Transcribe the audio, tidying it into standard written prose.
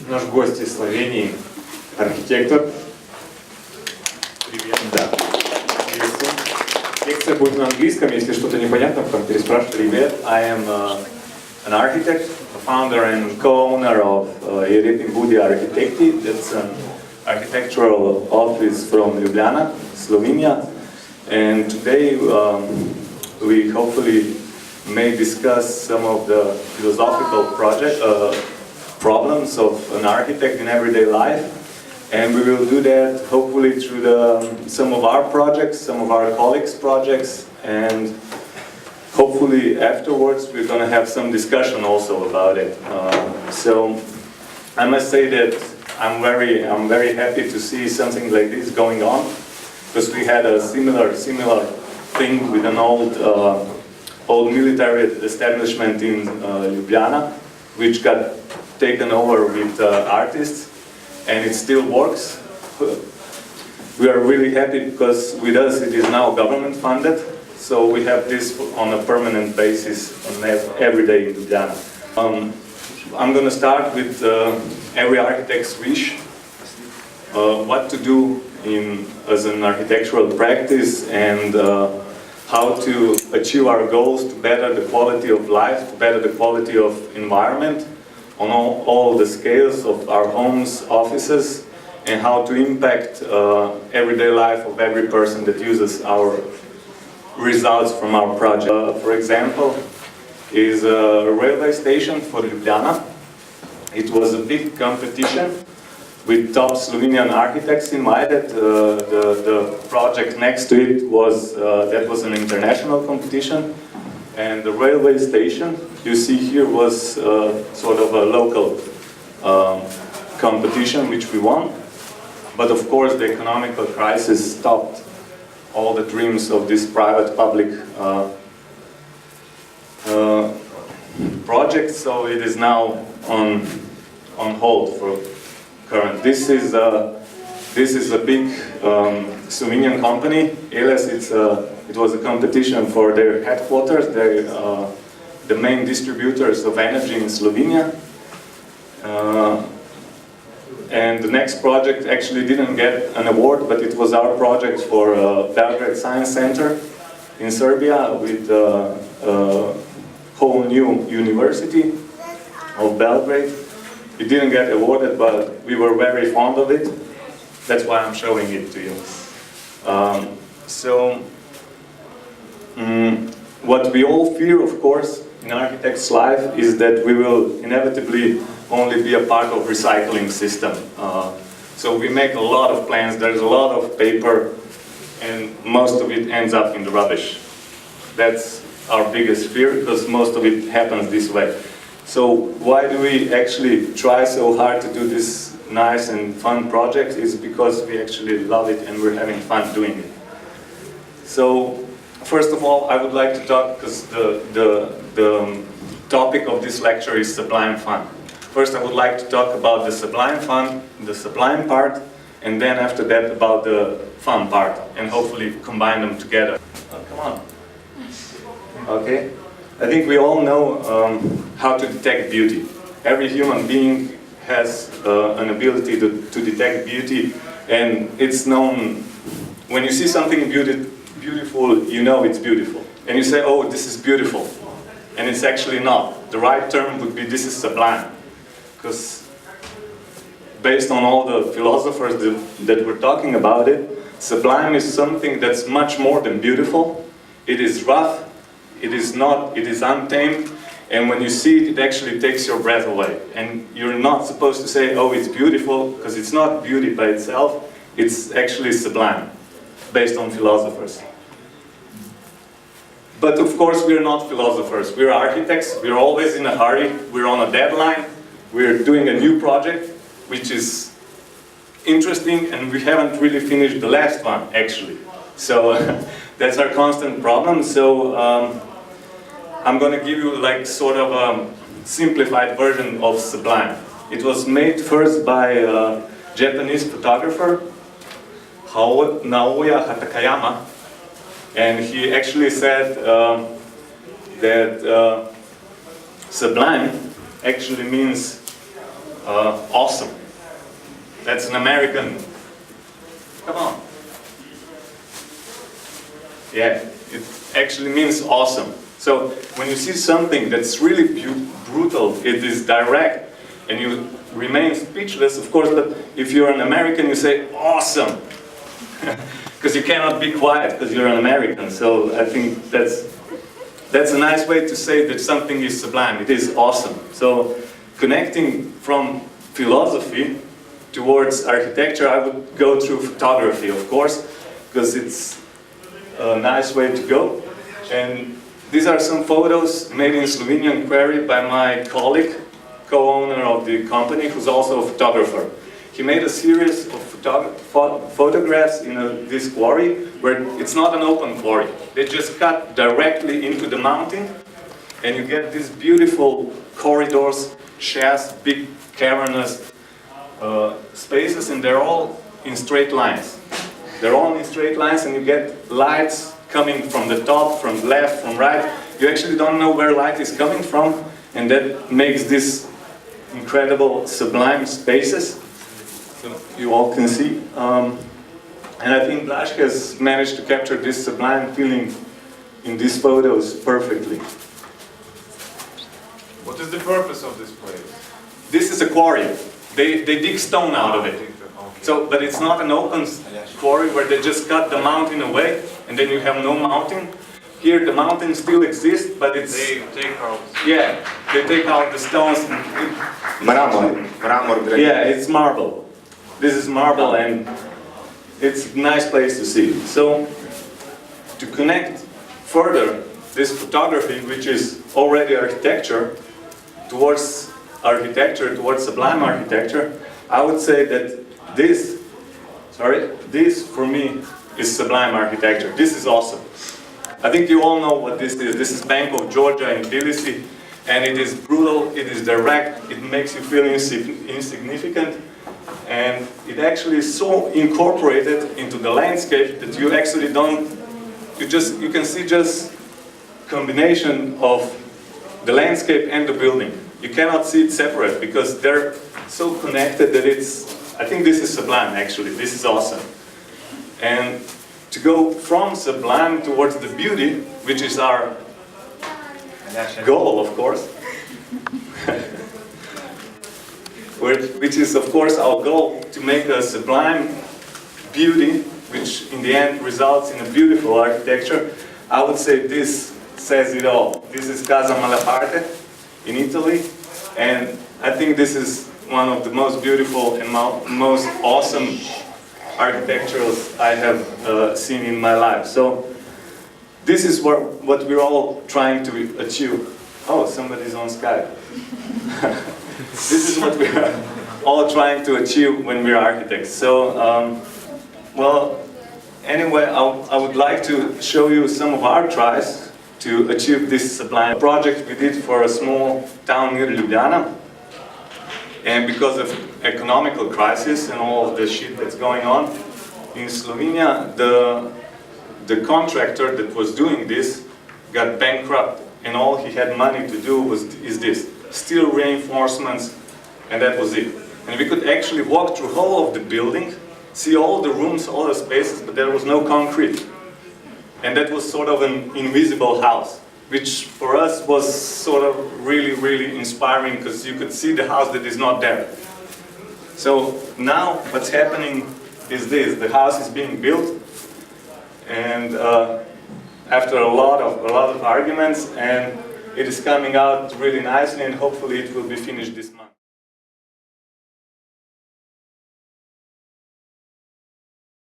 Наш гость из Словении, архитектор. Привет. Да. Лекция будет на английском, если что-то непонятно, потом переспрашивайте. Привет, I am an architect, a founder and co-owner of Budi Arhitekti. That's an architectural office from Ljubljana, Slovenia. And today we hopefully may discuss some of the philosophical problems of an architect in everyday life. And we will do that hopefully through some of our projects, some of our colleagues' projects, and hopefully afterwards we're going to have some discussion also about it. So I must say that I'm very happy to see something like this going on, because we had a similar thing with an old military establishment in Ljubljana, which got taken over with artists, and it still works. We are really happy because with us it is now government funded, so we have this on a permanent basis every day in Ljubljana. I'm going to start with every architect's wish, what to do as an architectural practice, and how to achieve our goals to better the quality of life, to better the quality of environment on all the scales of our homes, offices, and how to impact everyday life of every person that uses our results from our project. For example, is a railway station for Ljubljana. It was a big competition with top Slovenian architects invited. The project next to it was an international competition, and the railway station you see here was sort of a local competition which we won. But of course the economical crisis stopped all the dreams of this private-public project, so it is now on hold for current. This is a big Slovenian company. Eles, it was a competition for their headquarters. They're the main distributors of energy in Slovenia. And the next project actually didn't get an award, but it was our project for Belgrade Science Center in Serbia with a whole new university of Belgrade. It didn't get awarded, but we were very fond of it. That's why I'm showing it to you. What we all fear, of course, in architect's life is that we will inevitably only be a part of recycling system. So we make a lot of plans, there's a lot of paper, and most of it ends up in the rubbish. That's our biggest fear, because most of it happens this way. So why do we actually try so hard to do this nice and fun project? Is because we actually love it and we're having fun doing it. So first of all, I would like to talk, because the topic of this lecture is Sublime Fun. First, I would like to talk about the Sublime Fun, the Sublime part, and then after that about the fun part, and hopefully combine them together. Oh, come on. Okay. I think we all know how to detect beauty. Every human being has an ability to detect beauty, and it's known, when you see something beautiful, you know it's beautiful. And you say, oh, this is beautiful. And it's actually not. The right term would be, this is sublime. Because based on all the philosophers that were talking about it, sublime is something that's much more than beautiful. It is rough, it is untamed, and when you see it, it actually takes your breath away. And you're not supposed to say, oh, it's beautiful, because it's not beauty by itself, it's actually sublime, based on philosophers. But of course, we're not philosophers, we're architects, we're always in a hurry, we're on a deadline, we're doing a new project, which is interesting, and we haven't really finished the last one, actually. So that's our constant problem. So I'm going to give you like sort of a simplified version of Sublime. It was made first by a Japanese photographer, Naoya Hatakayama, and he actually said that Sublime actually means awesome. That's an American. Come on. Yeah, it actually means awesome. So when you see something that's really brutal, it is direct, and you remain speechless, of course, but if you're an American, you say, awesome. Because you cannot be quiet, because you're an American. So I think that's a nice way to say that something is sublime. It is awesome. So connecting from philosophy towards architecture, I would go through photography, of course, because it's a nice way to go. And these are some photos made in Slovenian quarry by my colleague, co-owner of the company, who's also a photographer. He made a series of photographs in this quarry, where it's not an open quarry. They just cut directly into the mountain, and you get these beautiful corridors, shafts, big cavernous spaces, and they're all in straight lines. They're all in straight lines, and you get lights coming from the top, from left, from right. You actually don't know where light is coming from, and that makes this incredible sublime spaces. So you all can see. And I think Blaž has managed to capture this sublime feeling in these photos perfectly. What is the purpose of this place? This is a quarry. They dig stone out of it. So, but it's not an open quarry where they just cut the mountain away and then you have no mountain. Here the mountain still exists, but it's... They take out... Yeah, they take out the stones. Yeah, it's marble. This is marble, and it's a nice place to see. So, to connect further this photography, which is already architecture, towards sublime architecture, I would say that this for me is sublime architecture. This is awesome. I think you all know what this is. This is Bank of Georgia in Tbilisi, and it is brutal, it is direct, it makes you feel insignificant, and it actually is so incorporated into the landscape that you actually don't, you can see just combination of the landscape and the building. You cannot see it separate because they're so connected that I think this is sublime actually, this is awesome. And to go from sublime towards the beauty, which is our goal, of course, which is of course our goal, to make a sublime beauty, which in the end results in a beautiful architecture. I would say this says it all. This is Casa Malaparte in Italy, and I think this is one of the most beautiful and most awesome architecturals I have seen in my life. So this is what we're all trying to achieve. Oh, somebody's on Skype. This is what we're all trying to achieve when we're architects. So, well, anyway, I would like to show you some of our tries to achieve this sublime project we did for a small town near Ljubljana. And because of economical crisis and all of the shit that's going on in Slovenia, the contractor that was doing this got bankrupt, and all he had money to do is this: steel reinforcements, and that was it. And we could actually walk through whole of the building, see all the rooms, all the spaces, but there was no concrete. And that was sort of an invisible house, which for us was sort of really, really inspiring, because you could see the house that is not there. So now what's happening is this: the house is being built, and after a lot of arguments, and it is coming out really nicely, and hopefully it will be finished this month.